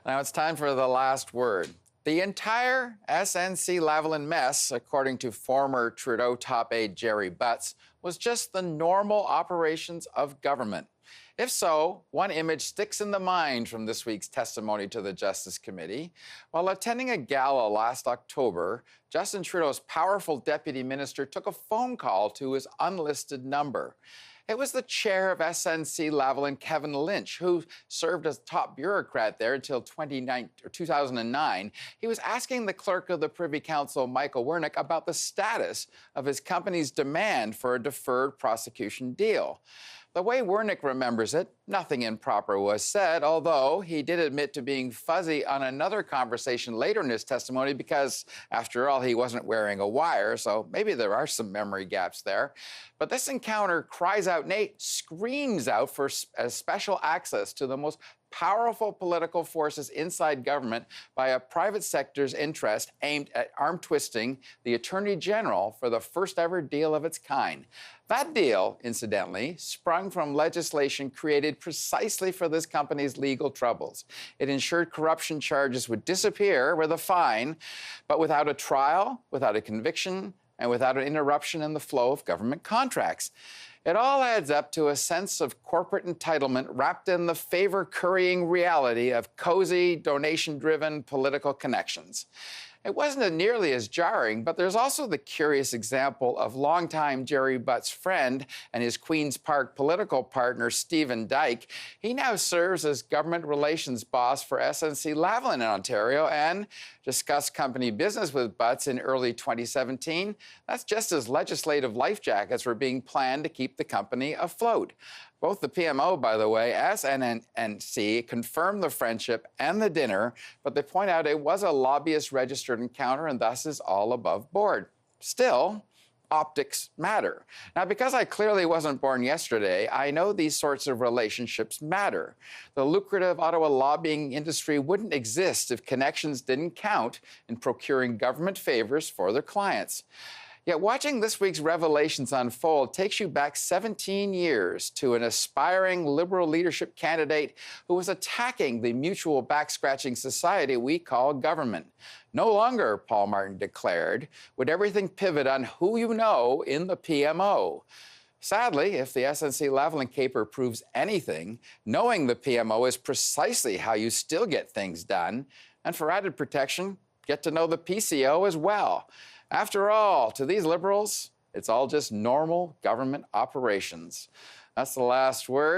Now it's time for the last word. The entire SNC-Lavalin mess, according to former Trudeau top aide Jerry Butts, was just the normal operations of government. If so, one image sticks in the mind from this week's testimony to the Justice Committee. While attending a gala last October, Justin Trudeau's powerful deputy minister took a phone call to his unlisted number. It was the chair of SNC-Lavalin, Kevin Lynch, who served as top bureaucrat there until 2009. He was asking the clerk of the Privy Council, Michael Wernick, about the status of his company's demand for a deferred prosecution deal. The way Wernick remembers it, nothing improper was said, although he did admit to being fuzzy on another conversation later in his testimony because, after all, he wasn't wearing a wire, so maybe there are some memory gaps there. But this encounter cries out, nay, screams out for special access to the most powerful political forces inside government by a private sector's interest aimed at arm-twisting the Attorney General for the first ever deal of its kind. That deal, incidentally, sprung from legislation created precisely for this company's legal troubles. It ensured corruption charges would disappear with a fine, but without a trial, without a conviction, and without an interruption in the flow of government contracts. It all adds up to a sense of corporate entitlement wrapped in the favor-currying reality of cozy, donation-driven political connections. It wasn't nearly as jarring, but there's also the curious example of longtime Jerry Butts' friend and his Queen's Park political partner, Stephen Dyke. He now serves as government relations boss for SNC-Lavalin in Ontario and discussed company business with Butts in early 2017. That's just as legislative life jackets were being planned to keep the company afloat. Both the PMO, by the way, as SNC, confirmed the friendship and the dinner, but they point out it was a lobbyist-registered encounter and thus is all above board. Still, optics matter. Now, because I clearly wasn't born yesterday, I know these sorts of relationships matter. The lucrative Ottawa lobbying industry wouldn't exist if connections didn't count in procuring government favors for their clients. Yet watching this week's revelations unfold takes you back 17 years to an aspiring Liberal leadership candidate who was attacking the mutual back-scratching society we call government. No longer, Paul Martin declared, would everything pivot on who you know in the PMO. Sadly, if the SNC-Lavalin caper proves anything, knowing the PMO is precisely how you still get things done. And for added protection, get to know the PCO as well. After all, to these Liberals, it's all just normal government operations. That's the last word.